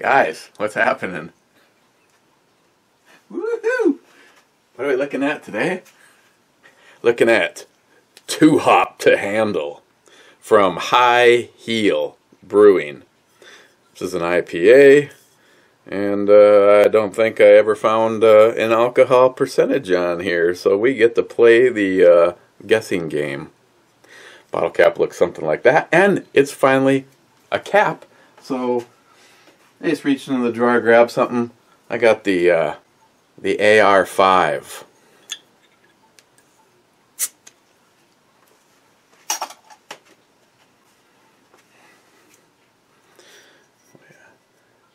Guys, what's happening? Woohoo! What are we looking at today? Looking at 2 Hop to Handle from High Heel Brewing. This is an IPA, and I don't think I ever found an alcohol percentage on here, so we get to play the guessing game. Bottle cap looks something like that, and it's finally a cap, so I just reached into the drawer, grabbed something. I got the AR5.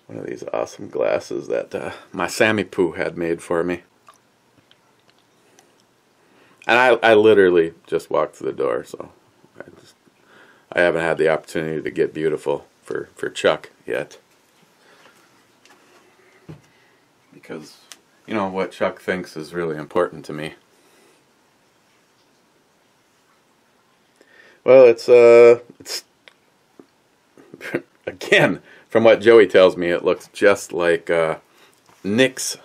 One of these awesome glasses that my Sammy Poo had made for me. And I literally just walked through the door, so I haven't had the opportunity to get beautiful for Chuck yet. Because, you know, what Chuck thinks is really important to me. Well, it's again, from what Joey tells me, it looks just like Nick's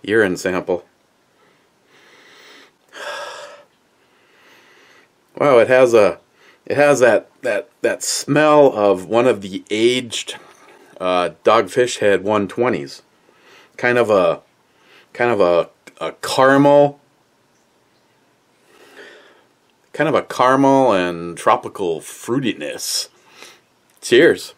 urine sample. Wow, it has that smell of one of the aged Dogfish Head 120s. Kind of a caramel, and tropical fruitiness. Cheers.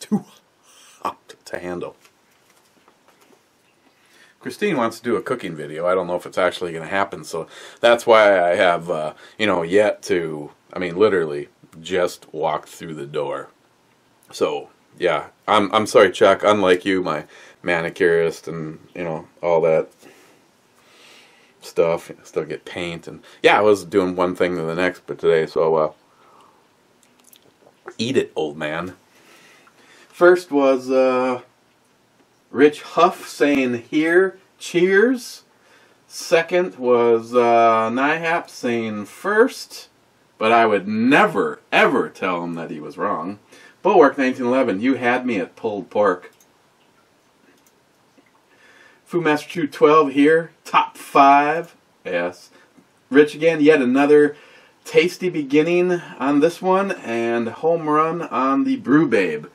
Too hot to handle. Christine wants to do a cooking video. I don't know if it's actually going to happen, so that's why I have, yet to, literally just walked through the door. So, yeah, I'm sorry, Chuck. Unlike you, my manicurist and, all that stuff, still get paint. And, yeah, I was doing one thing to the next, but today, so, eat it, old man. First was, Rich Huff saying here, cheers. Second was Nyhap saying first, but I would never, ever tell him that he was wrong. Bulwark 1911, you had me at pulled pork. Foodmaster 212 here, top 5. Yes. Rich again, yet another tasty beginning on this one, and home run on the Brew Babe.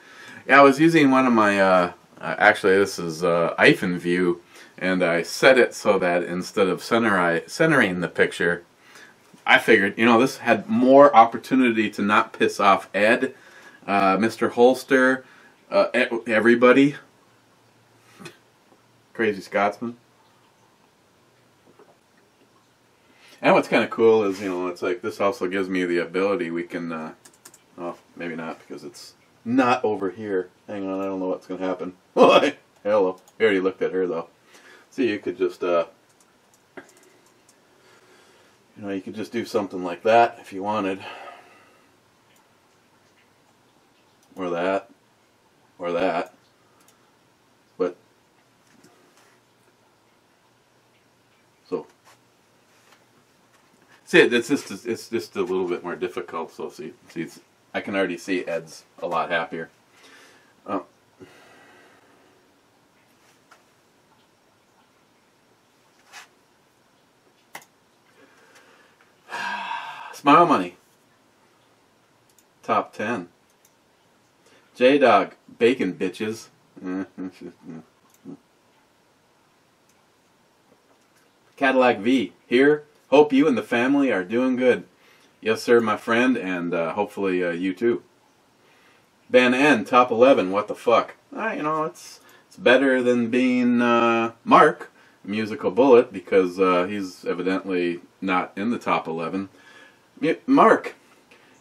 Yeah, I was using one of my... actually, this is iPhone view, and I set it so that instead of centering the picture, I figured, this had more opportunity to not piss off Ed, Mr. Holster, everybody. Crazy Scotsman. And what's kind of cool is, it's like this also gives me the ability we can, well, maybe not because it's not over here. Hang on, I don't know what's going to happen. Hello. We already looked at her, though. See, you could just, you could just do something like that if you wanted. Or that. Or that. But, so. See, it's just a little bit more difficult, so see, I can already see Ed's a lot happier. Smile Money. Top 10. J-Dog. Bacon bitches. Cadillac V. Here. Hope you and the family are doing good. Yes, sir, my friend, and hopefully you too. Ben N. Top 11. What the fuck? It's better than being Mark, Musical Bullet, because he's evidently not in the top 11. Mark,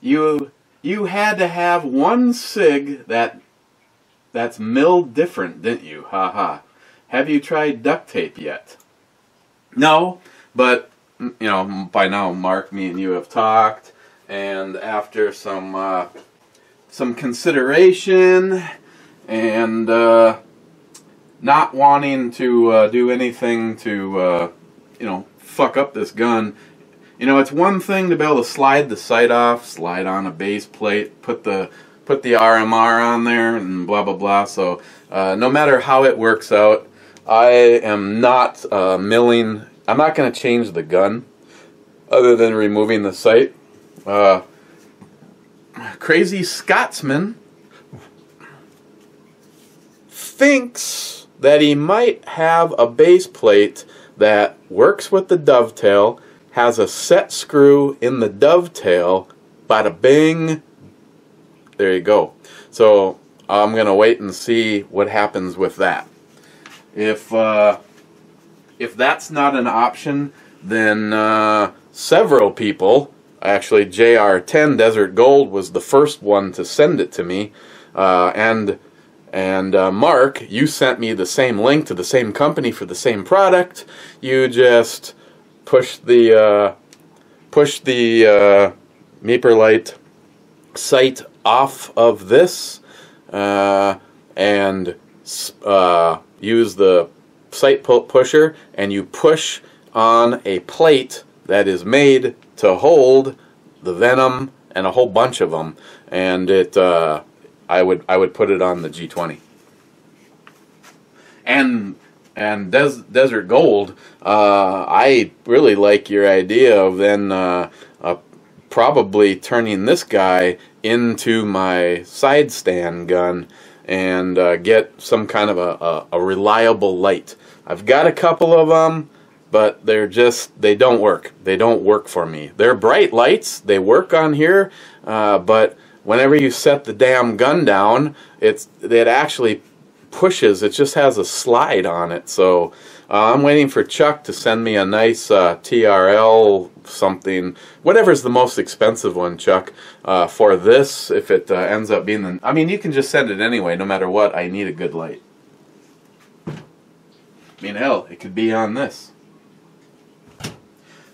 you had to have one cig that's milled different, didn't you? Ha ha. Have you tried duct tape yet? No, but by now, Mark, me and you have talked, and after some consideration and not wanting to do anything to fuck up this gun. You know, it's one thing to be able to slide the sight off, slide on a base plate, put the RMR on there, and blah blah blah. So no matter how it works out, I am not milling. I'm not going to change the gun, other than removing the sight. Crazy Scotsman thinks that he might have a base plate that works with the dovetail, has a set screw in the dovetail, bada bing, there you go. So I'm going to wait and see what happens with that. If that's not an option, then several people, actually JR10 Desert Gold was the first one to send it to me, and Mark, you sent me the same link to the same company for the same product. You just push the Meeperlite sight off of this and use the sight pusher, and you push on a plate that is made to hold the venom and a whole bunch of them, and it I would put it on the G20. And Desert Gold, I really like your idea of then probably turning this guy into my side stand gun and get some kind of a reliable light. I've got a couple of them, but they don't work. They don't work for me. They're bright lights. They work on here, but whenever you set the damn gun down, it actually pushes. It just has a slide on it. So I'm waiting for Chuck to send me a nice TRL something, whatever's the most expensive one, Chuck, for this. If it ends up being the, I mean, you can just send it anyway. No matter what, I need a good light. I mean, hell, it could be on this.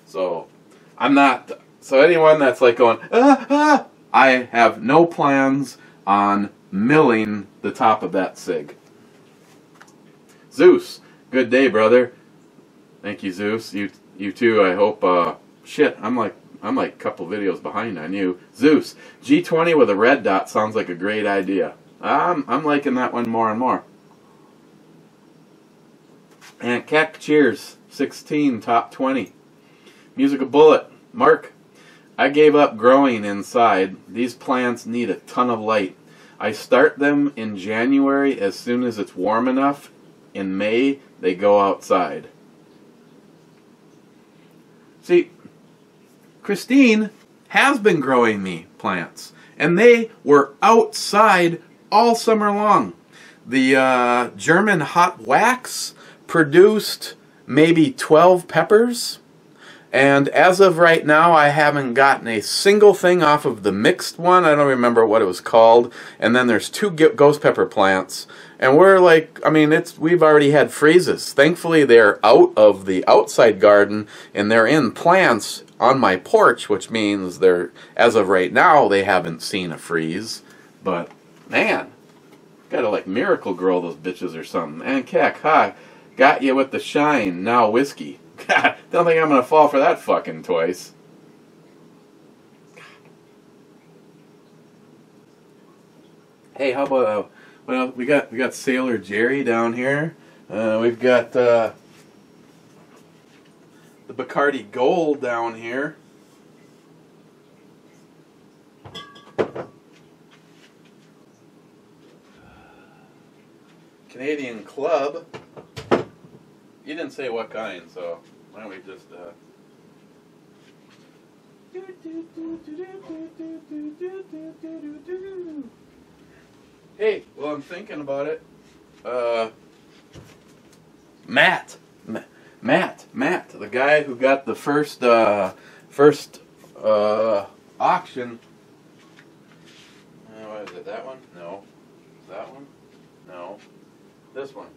So I'm not. So anyone that's like going, I have no plans on milling the top of that SIG. Zeus, good day, brother. Thank you, Zeus. You too. I hope. Shit, I'm like a couple videos behind on you. Zeus, G20 with a red dot sounds like a great idea. I'm liking that one more and more. And Keck, cheers. 16 top 20. Musical Bullet, Mark. I gave up growing inside. These plants need a ton of light. I start them in January as soon as it's warm enough. In May, they go outside. See, Christine has been growing me plants, and they were outside all summer long. The German hot wax produced maybe 12 peppers. And as of right now, I haven't gotten a single thing off of the mixed one. I don't remember what it was called. And then there's 2 ghost pepper plants. And we're like, I mean, we've already had freezes. Thankfully, they're out of the outside garden, and they're in plants on my porch, which means as of right now, they haven't seen a freeze. But, man, gotta like miracle grow those bitches or something. And Keck, hi, got you with the shine, now whiskey. God, don't think I'm gonna fall for that fucking twice. Hey, how about well, we got Sailor Jerry down here. We've got the Bacardi Gold down here. Canadian Club. You didn't say what kind, so why don't we just Hey, well, I'm thinking about it. Matt, the guy who got the first auction. What is it? That one? No. That one? No. This one.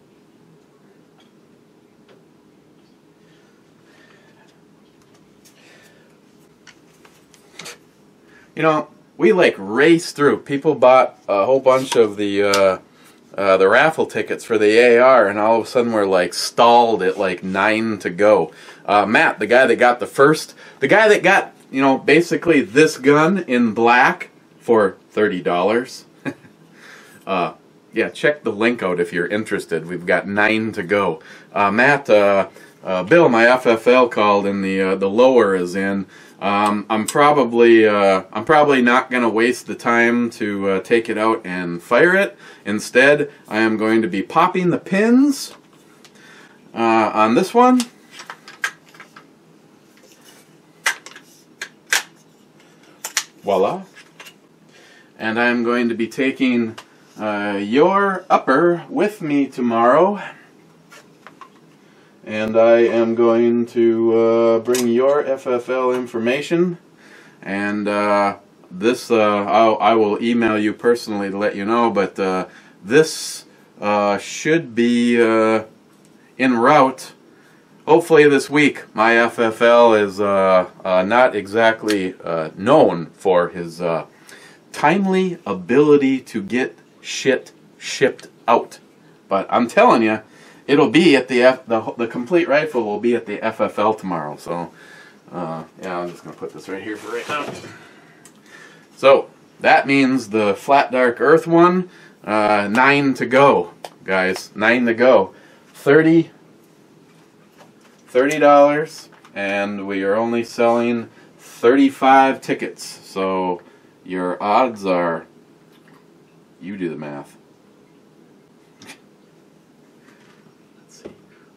You know, we like raced through. People bought a whole bunch of the the raffle tickets for the AR, and all of a sudden we're like stalled at like 9 to go. Matt, the guy that got the guy that got, you know, basically this gun in black for $30. Yeah, check the link out if you're interested. We've got 9 to go. Matt, Bill, my FFL called, and the lower is in. I'm probably not going to waste the time to take it out and fire it. Instead, I am going to be popping the pins on this one. Voila. And I'm going to be taking your upper with me tomorrow. And I am going to bring your FFL information, and this I will email you personally to let you know, but this should be en route hopefully this week. My FFL is not exactly known for his timely ability to get shit shipped out, but I'm telling you, it'll be at the complete rifle will be at the FFL tomorrow. So yeah, I'm just gonna put this right here for right now. So that means the Flat Dark Earth one, 9 to go, guys. 9 to go. $30, and we are only selling 35 tickets. So your odds are, you do the math.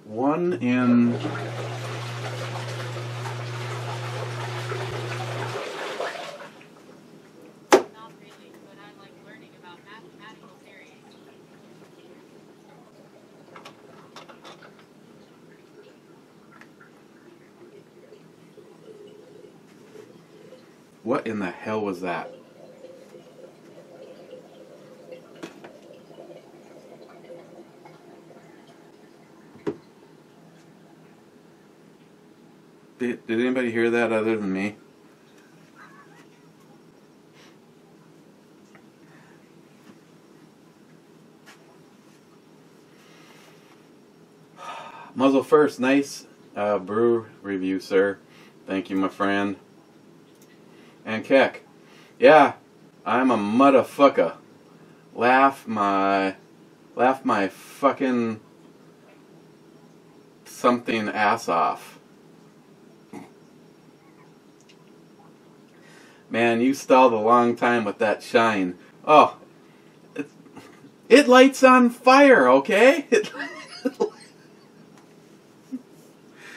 One in Not really, but I like learning about mathematical theory. what in the hell was that? Did anybody hear that other than me? Muzzle first, nice brew review, sir. Thank you, my friend. And Keck, yeah, I'm a motherfucker. Laugh my fucking something ass off. Man, you stalled a long time with that shine. Oh, it lights on fire, okay?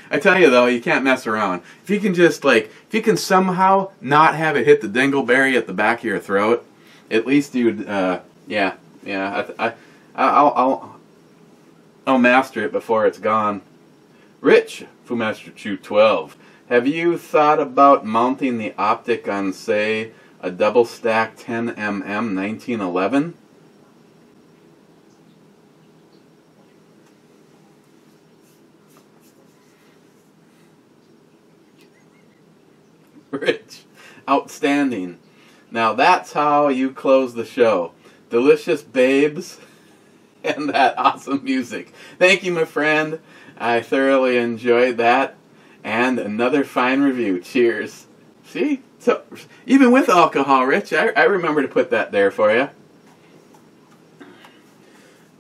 I tell you though, you can't mess around. If you can just if you can somehow not have it hit the dingleberry at the back of your throat, at least you'd, yeah. I'll master it before it's gone. Rich, Fumaster Chew 12. Have you thought about mounting the optic on, say, a double stack 10mm 1911? Rich, outstanding. Now that's how you close the show. Delicious babes and that awesome music. Thank you, my friend. I thoroughly enjoyed that. And another fine review. Cheers. See? So, even with alcohol, Rich, I remember to put that there for you.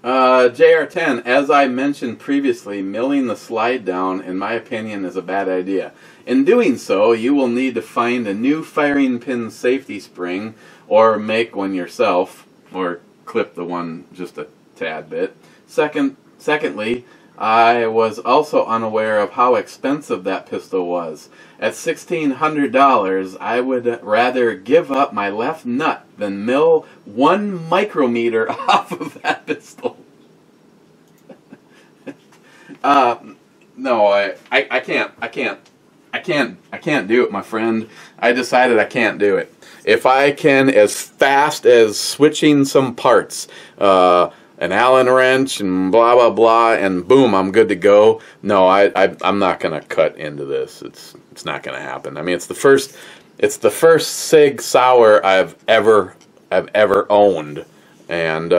JR10, as I mentioned previously, milling the slide down, in my opinion, is a bad idea. In doing so, you will need to find a new firing pin safety spring, or make one yourself, or clip the one just a tad bit. Secondly, I was also unaware of how expensive that pistol was. At $1,600, I would rather give up my left nut than mill 1 micrometer off of that pistol. No, I can't do it, my friend. I decided I can't do it. If I can, as fast as switching some parts, an Allen wrench and blah blah blah, and boom, I'm good to go. No, I'm not gonna cut into this. It's not gonna happen. I mean, it's the first Sig Sauer I've ever owned, and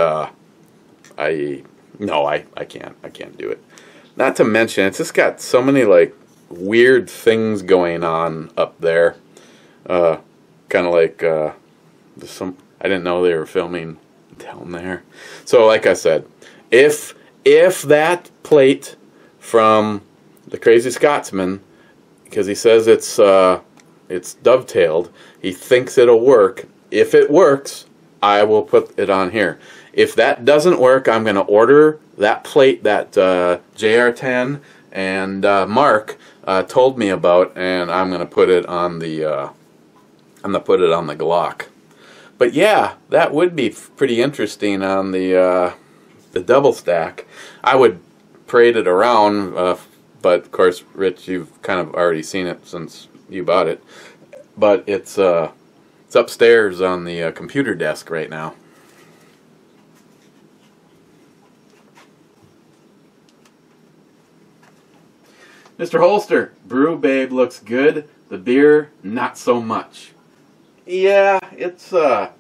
No, I can't do it. Not to mention, it's just got so many like weird things going on up there. Kind of like there's some. I didn't know they were filming down there. So, like I said, if that plate from the Crazy Scotsman, because he says it's dovetailed, he thinks it'll work. If it works, I will put it on here. If that doesn't work, I'm going to order that plate that JR10 and Mark told me about, and I'm going to put it on the Glock. But yeah, that would be pretty interesting on the double stack. I would parade it around, but of course, Rich, you've kind of already seen it since you bought it. But it's upstairs on the computer desk right now. Mr. Holster, Brew Babe looks good. The beer, not so much. Yeah, it's I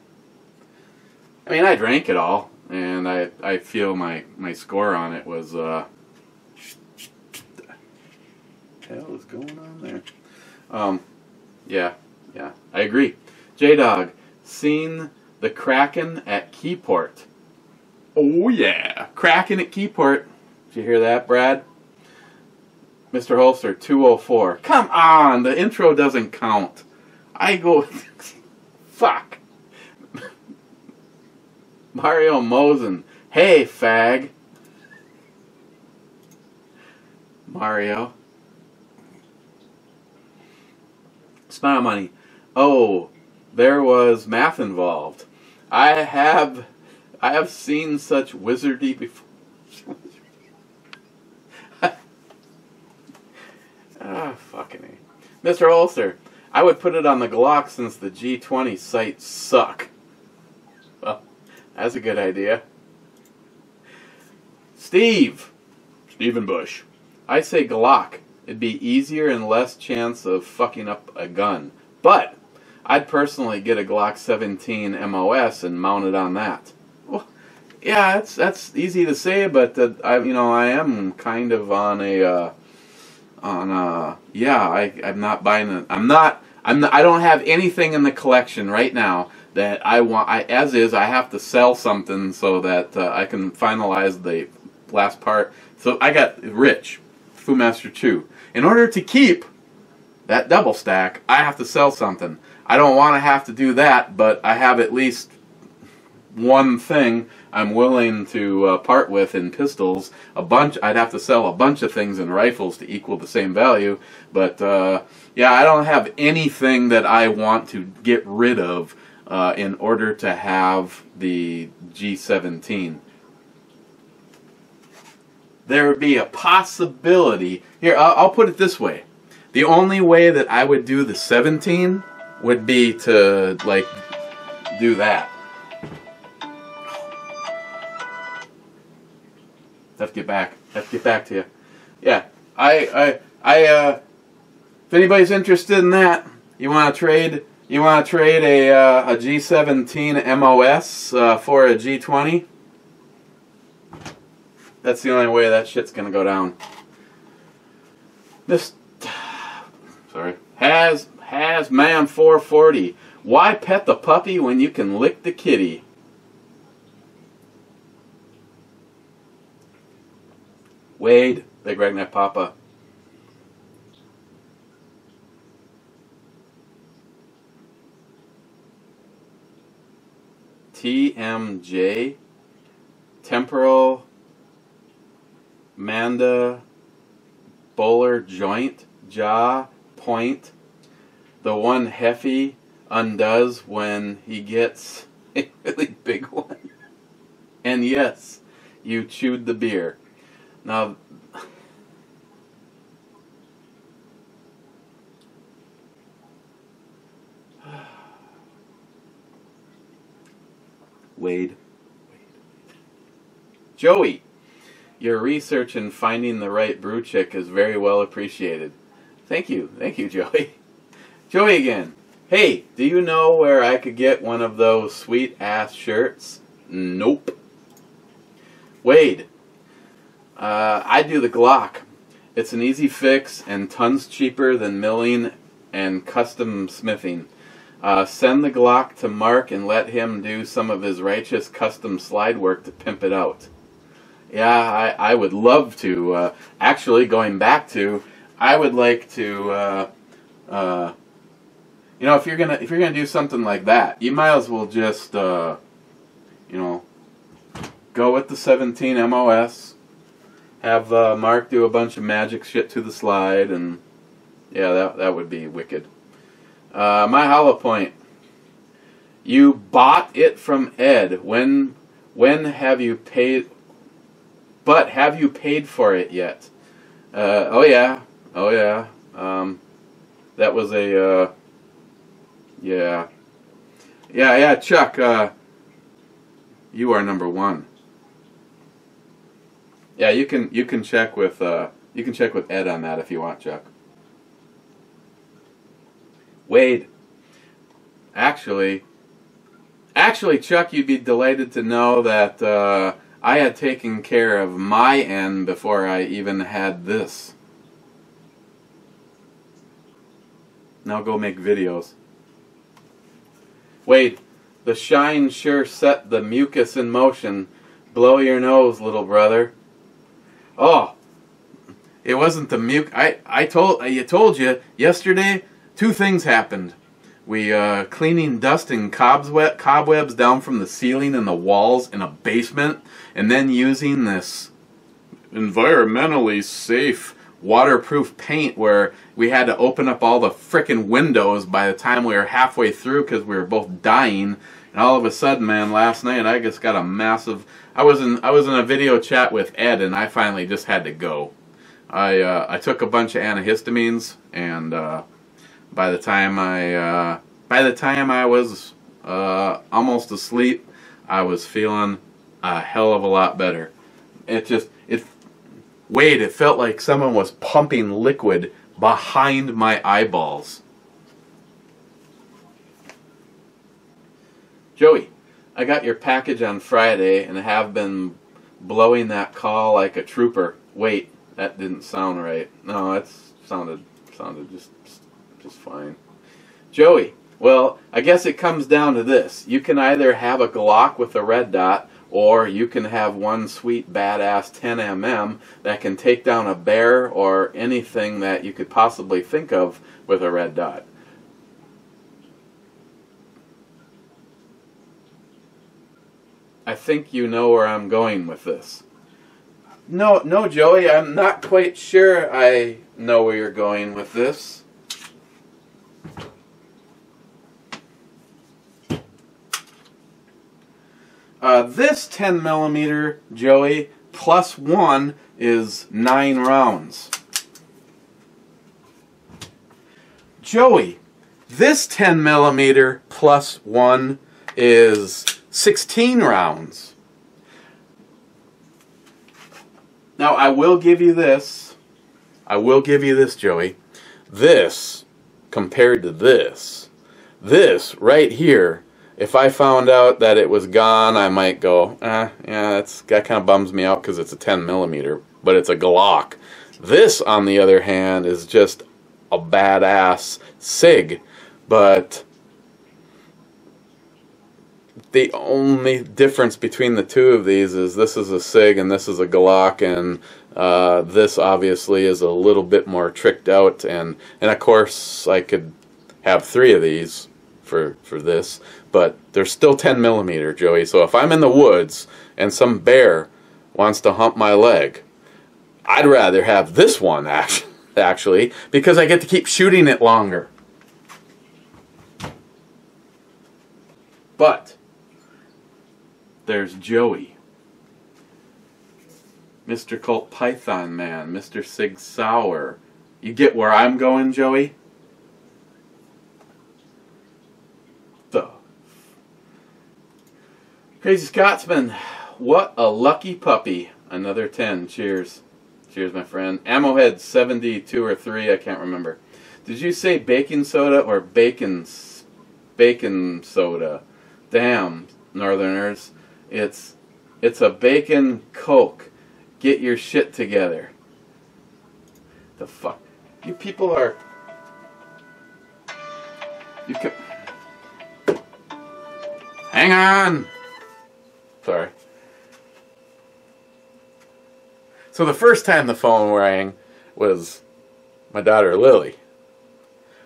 mean, I drank it all, and I feel my score on it was what the hell is going on there? Yeah, I agree. J-Dog, seen the Kraken at Keyport. Oh yeah, Kraken at Keyport. Did you hear that, Brad? Mr. Holster, 204. Come on, the intro doesn't count. I go, fuck. Mario Mosen, hey fag. Mario. Smile money. Oh, there was math involved. I have seen such wizardy before. Ah, fucking A. Mr. Holster, I would put it on the Glock since the G20 sights suck. Well, that's a good idea. Stephen Bush, I say Glock. It'd be easier and less chance of fucking up a gun. But I'd personally get a Glock 17 MOS and mount it on that. Well, yeah, that's easy to say, but I am kind of on a I'm not buying it. I don't have anything in the collection right now that I want. I have to sell something so that I can finalize the last part. So I got Rich, Fu Master 2. In order to keep that double stack, I have to sell something. I don't want to have to do that, but I have at least one thing I'm willing to part with in pistols. I'd have to sell a bunch of things in rifles to equal the same value. But yeah, I don't have anything that I want to get rid of in order to have the G17. There would be a possibility. Here, I'll put it this way. The only way that I would do the 17 would be to, like, do that. Have to get back to you. Yeah, if anybody's interested in that, you want to trade a G17 MOS for a G20? That's the only way that shit's gonna go down. Has man 440. Why pet the puppy when you can lick the kitty? Wade, Big Redneck Papa. TMJ, temporal manda bowler joint, jaw, point, the one Heffy undoes when he gets a really big one. And yes, you chewed the beer. Now, Wade. Joey, your research in finding the right brew chick is very well appreciated. Thank you, Joey. Joey again. Hey, do you know where I could get one of those sweet ass shirts? Nope. Wade. I do the Glock. It's an easy fix and tons cheaper than milling and custom smithing. Send the Glock to Mark and let him do some of his righteous custom slide work to pimp it out. Yeah, I would love to. Actually, going back to, I would like to. You know, if you're gonna do something like that, you might as well just you know, go with the 17 MOS. Have Mark do a bunch of magic shit to the slide, and yeah, that would be wicked. My hollow point. You bought it from Ed. When have you paid? But have you paid for it yet? Oh yeah. That was a yeah. Chuck. You are number one. Yeah, you can check with Ed on that if you want, Chuck. Wade. Actually, Chuck, you'd be delighted to know that I had taken care of my end before I even had this. Now go make videos. Wade, the shine sure set the mucus in motion. Blow your nose, little brother. Oh, it wasn't the mucus. I told you yesterday. Two things happened. We cleaning dust and cobwebs down from the ceiling and the walls in a basement, and then using this environmentally safe waterproof paint where we had to open up all the frickin' windows by the time we were halfway through because we were both dying. And all of a sudden, man, last night I just got a massive. I was in a video chat with Ed, and I finally just had to go. I took a bunch of antihistamines, and by the time I was almost asleep, I was feeling a hell of a lot better. Wade, it felt like someone was pumping liquid behind my eyeballs. Joey, I got your package on Friday and have been blowing that call like a trooper. Wait, that didn't sound right. No, that sounded just fine. Joey, well, I guess it comes down to this. You can either have a Glock with a red dot, or you can have one sweet badass 10mm that can take down a bear or anything that you could possibly think of with a red dot. I think you know where I'm going with this. No, Joey, I'm not quite sure I know where you're going with this. This 10mm, Joey, plus 1 is 9 rounds. Joey, this 10mm plus 1 is 16 rounds. Now, I will give you this. Joey. This, compared to this right here, if I found out that it was gone, I might go, yeah, that kind of bums me out because it's a 10mm, but it's a Glock. This, on the other hand, is just a badass SIG, but the only difference between the two of these is this is a SIG and this is a Glock, and this obviously is a little bit more tricked out, and of course I could have 3 of these for this, but they're still 10mm, Joey. So if I'm in the woods and some bear wants to hump my leg, I'd rather have this one actually, because I get to keep shooting it longer. But there's Joey, Mr. Colt Python Man, Mr. Sig Sauer. You get where I'm going, Joey? Crazy Scotsman, what a lucky puppy. Another 10. Cheers. Cheers, my friend. Ammohead 72 or 3, I can't remember. Did you say baking soda or bacon soda? Damn, Northerners. It's It's a bacon Coke. Get your shit together. The fuck? You people are... You can... Hang on! Sorry. So the first time the phone rang was my daughter Lily.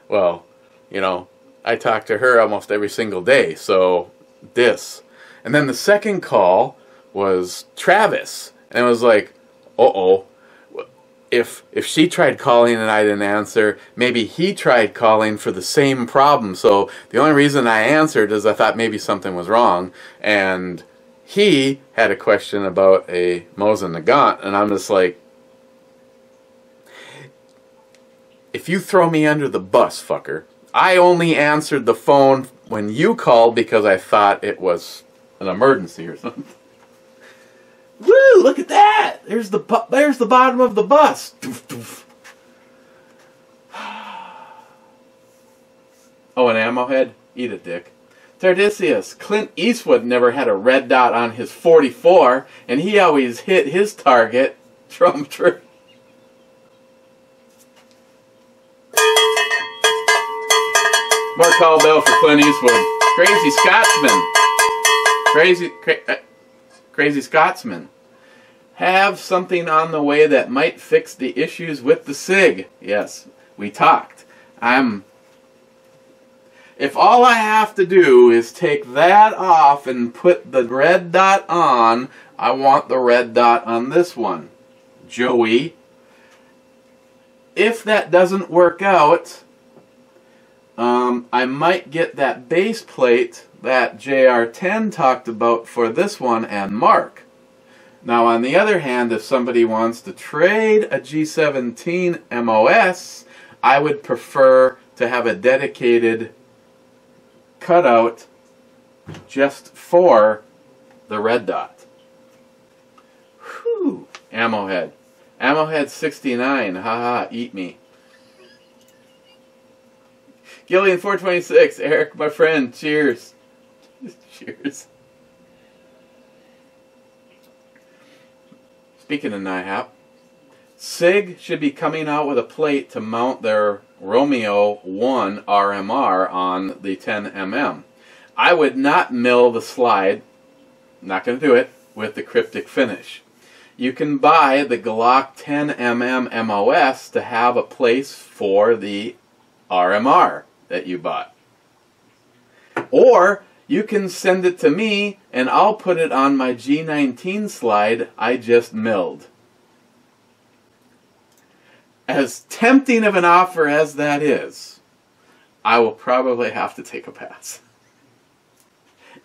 Well, you know, I talk to her almost every single day, so this. And then the second call was Travis. And it was like, uh-oh. If she tried calling and I didn't answer, maybe he tried calling for the same problem. So the only reason I answered is I thought maybe something was wrong. And he had a question about a Mosin Nagant. And I'm just like, if you throw me under the bus, fucker, I only answered the phone when you called because I thought it was an emergency or something. Woo! Look at that! There's the bottom of the bus. Oh, an ammo head? Eat it, Dick. Tardisius. Clint Eastwood never had a red dot on his 44, and he always hit his target. Trump tree. More call bell for Clint Eastwood. Crazy Scotsman. Crazy Scotsman. Have something on the way that might fix the issues with the SIG. Yes, we talked. If all I have to do is take that off and put the red dot on, I want the red dot on this one. Joey. If that doesn't work out, I might get that base plate that JR10 talked about for this one and Mark. Now, on the other hand, if somebody wants to trade a G17 MOS, I would prefer to have a dedicated cutout just for the red dot. Whew. Ammo head. Ammo head 69. Haha, eat me. Gillian 426. Eric, my friend. Cheers. Cheers. Speaking of NIHAP, SIG should be coming out with a plate to mount their Romeo 1 RMR on the 10mm. I would not mill the slide, not going to do it, with the cryptic finish. You can buy the Glock 10mm MOS to have a place for the RMR that you bought. Or you can send it to me and I'll put it on my G19 slide I just milled. As tempting of an offer as that is, I will probably have to take a pass.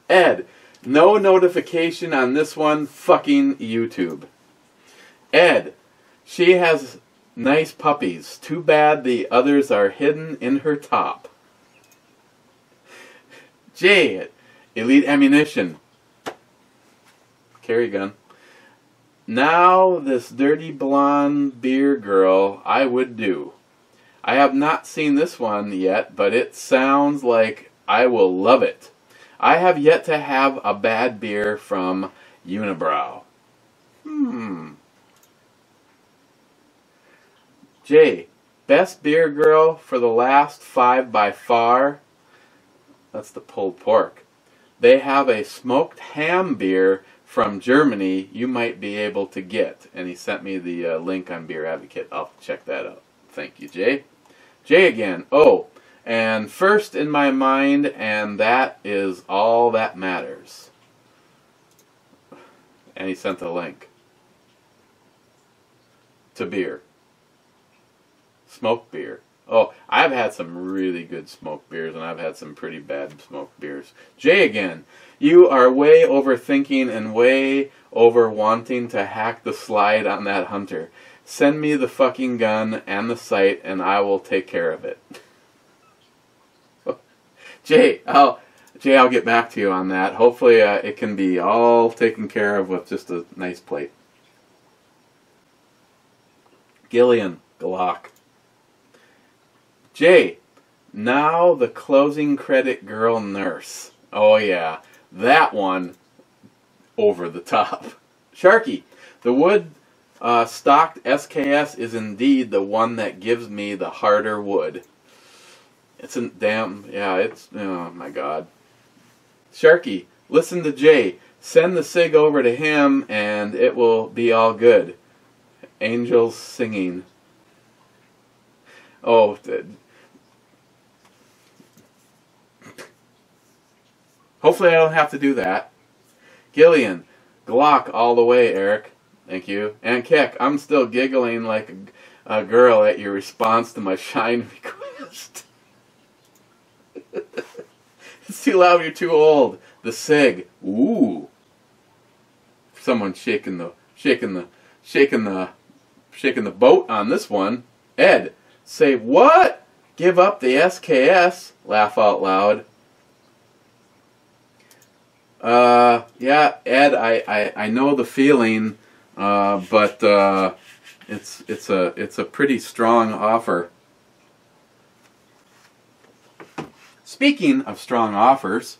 Ed, no notification on this one, fucking YouTube. Ed, she has nice puppies. Too bad the others are hidden in her top. Jay, Elite Ammunition. Carry gun. Now this dirty blonde beer girl I would do. I have not seen this one yet, but it sounds like I will love it. I have yet to have a bad beer from Unibrow. Jay, best beer girl for the last 5 by far. That's the pulled pork. They have a smoked ham beer from Germany you might be able to get. And he sent me the link on Beer Advocate. I'll check that out. Thank you, Jay. Jay again. Oh, and first in my mind, and that is all that matters. And he sent a link to beer. Smoked beer. Oh, I've had some really good smoked beers, and I've had some pretty bad smoked beers. Jay again, you are way overthinking and way over wanting to hack the slide on that hunter. Send me the fucking gun and the sight, and I will take care of it. Jay, I'll get back to you on that. Hopefully it can be all taken care of with just a nice plate. Gillian, Glock. Jay, now the closing credit girl nurse. Oh yeah, that one. over the top. Sharky, the wood stocked SKS is indeed the one that gives me the harder wood. It's a damn, yeah, it's, oh my god. Sharky, listen to Jay. Send the sig over to him and it will be all good. Angels singing. Oh, hopefully I don't have to do that. Gillian, Glock all the way, Eric. Thank you. And Keck, I'm still giggling like a girl at your response to my shine request. It's too loud, you're too old. The sig. Ooh. Someone shaking the boat on this one. Ed, say what? Give up the SKS. Laugh out loud. Yeah, Ed, I know the feeling, but it's a pretty strong offer. Speaking of strong offers,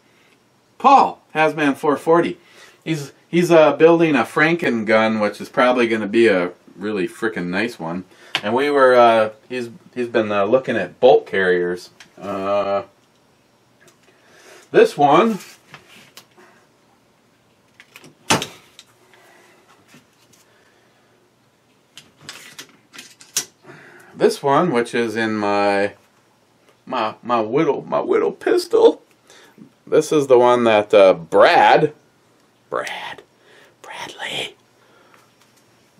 Paul, Hazman 440, he's building a Franken gun, which is probably going to be a really frickin' nice one. And we were he's been looking at bolt carriers. This one. This one, which is in my Whittle pistol. This is the one that Bradley,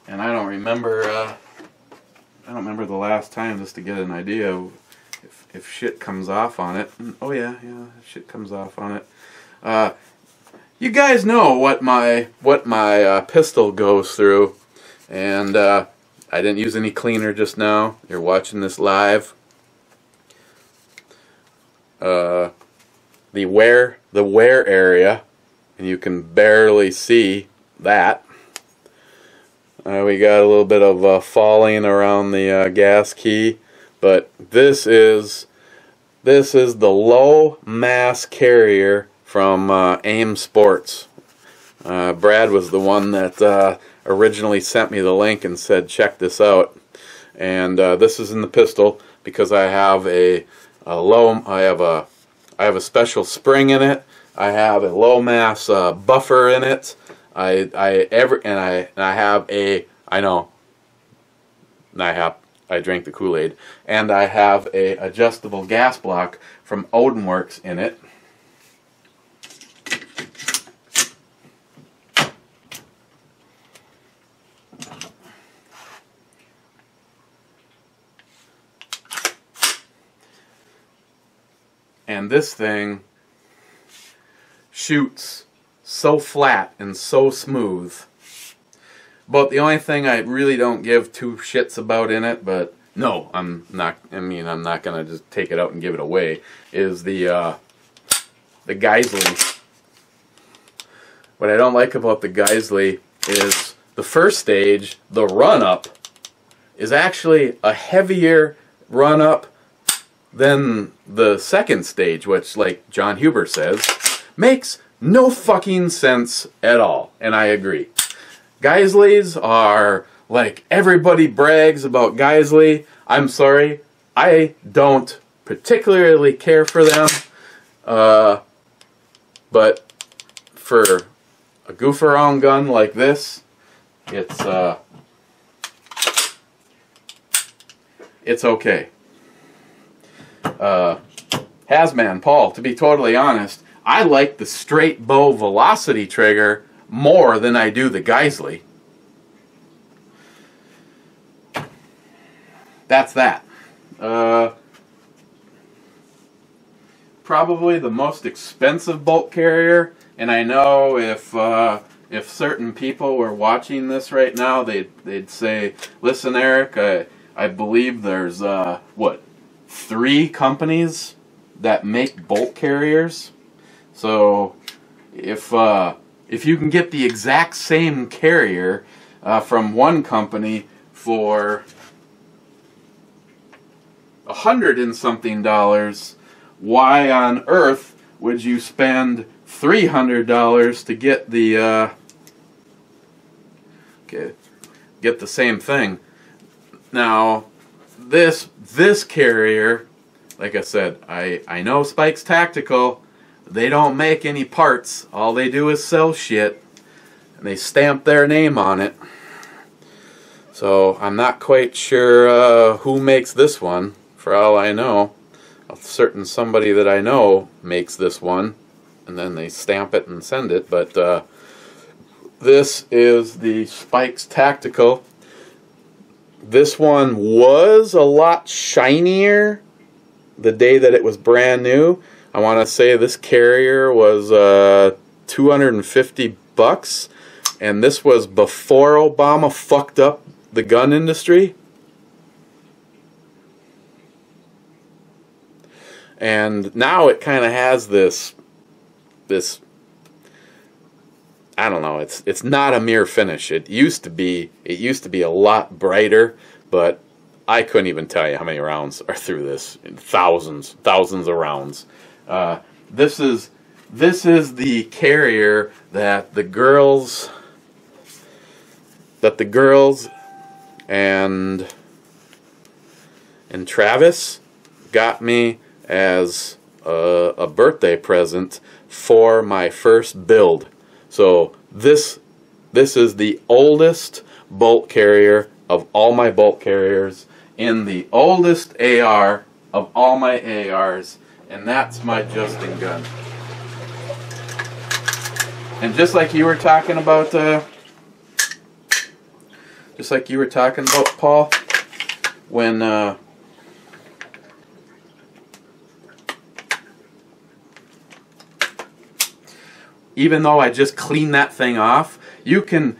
and I don't remember the last time, just to get an idea of if shit comes off on it. Oh yeah, shit comes off on it. You guys know what my pistol goes through, and I didn't use any cleaner just now. You're watching this live. The wear area, and you can barely see that. We got a little bit of falling around the gas key, but this is the low mass carrier from AIM Sports. Brad was the one that originally sent me the link and said check this out, and this is in the pistol because I have I have a special spring in it. I have a low mass buffer in it. I drank the Kool-Aid, and I have a adjustable gas block from Odinworks in it. And this thing shoots so flat and so smooth. But the only thing I really don't give two shits about in it, but no, I'm not gonna just take it out and give it away, is the Geisley. What I don't like about the Geisley is the first stage, the run-up, is actually a heavier run-up than the second stage, which, like John Huber says, makes no fucking sense at all. And I agree. Geisleys are, like, everybody brags about Geisley. I'm sorry, I don't particularly care for them. But for a goof-around gun like this, it's okay. Hazman, Paul, to be totally honest, I like the straight bow velocity trigger more than I do the Geisley. That's that. Probably the most expensive bolt carrier, and I know if certain people were watching this right now, they'd say, "Listen, Eric, I believe there's 3 companies that make bolt carriers. So if you can get the exact same carrier from one company for $100 and something, why on earth would you spend $300 to get the get the same thing. Now, this carrier, like I said, I know Spike's Tactical. They don't make any parts. All they do is sell shit, and they stamp their name on it. So I'm not quite sure who makes this one. For all I know, a certain somebody that I know makes this one, and then they stamp it and send it. But this is the Spike's Tactical. This one was a lot shinier the day that it was brand new. I want to say this carrier was $250, and this was before Obama fucked up the gun industry. And now it kind of has this I don't know, it's not a mirror finish. It used to be a lot brighter, but I couldn't even tell you how many rounds are through this. Thousands of rounds. This is the carrier that the girls and Travis got me as a birthday present for my first build. So this is the oldest bolt carrier of all my bolt carriers, in the oldest AR of all my ARs, and that's my Justin gun. And just like you were talking about, Paul, when even though I just cleaned that thing off, you could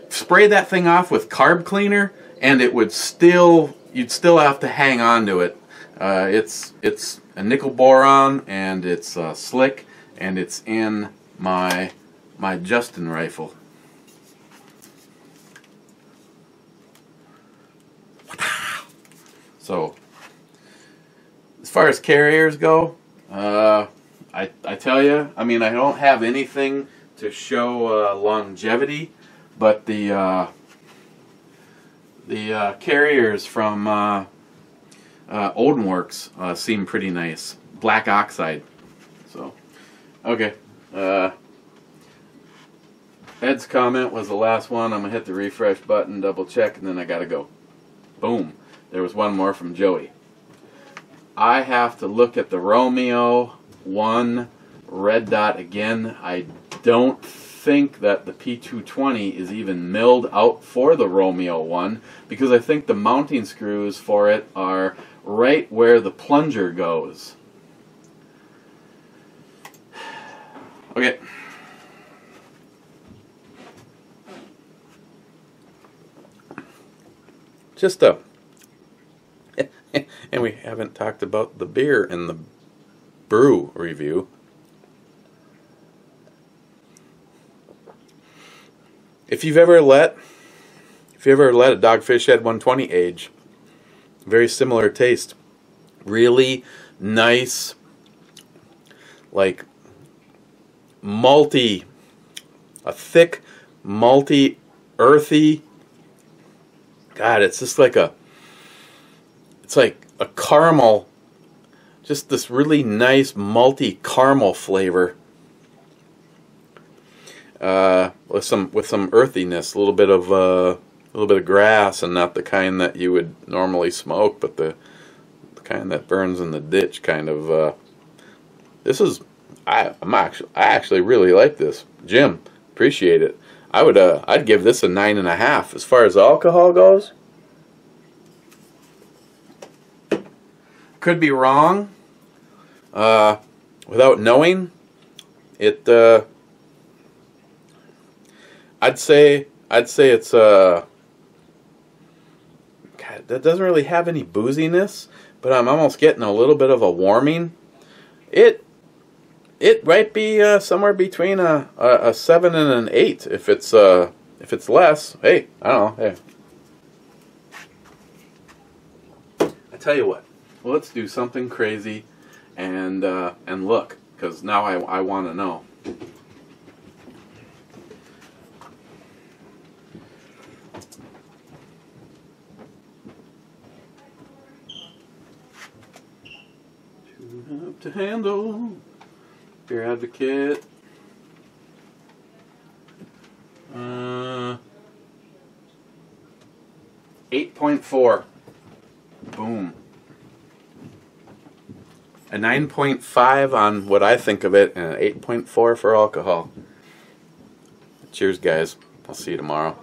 spray that thing off with carb cleaner, and you'd still have to hang on to it. It's a nickel boron, and it's slick, and it's in my Justin rifle. So, as far as carriers go, I tell you, I mean, I don't have anything to show longevity, but the carriers from Oldenworks seem pretty nice. Black oxide. So, okay. Ed's comment was the last one. I'm going to hit the refresh button, double check, and then I got to go. Boom. There was one more from Joey. I have to look at the Romeo 1 red dot again. I don't think that the P220 is even milled out for the Romeo 1, because I think the mounting screws for it are right where the plunger goes. Okay. Just and we haven't talked about the beer in the brew review. If you've ever let a Dogfish Head 120 age, very similar taste. Really nice, like malty, a thick, malty, earthy. God, it's just like it's like a caramel, just this really nice malty caramel flavor, with some earthiness, a little bit of grass, and not the kind that you would normally smoke, but the kind that burns in the ditch kind of. This is I actually really like this. Jim, appreciate it. I'd give this a 9.5 as far as alcohol goes. Could be wrong. Without knowing it, I'd say it's God, that doesn't really have any booziness, but I'm almost getting a little bit of a warming. It might be somewhere between a 7 and an 8. If it's less, hey, I don't know. Hey, I tell you what. Well, let's do something crazy, and look, because now I want to know. to handle. Beer Advocate. 8.4. Boom. A 9.5 on what I think of it, and an 8.4 for alcohol. Cheers, guys. I'll see you tomorrow.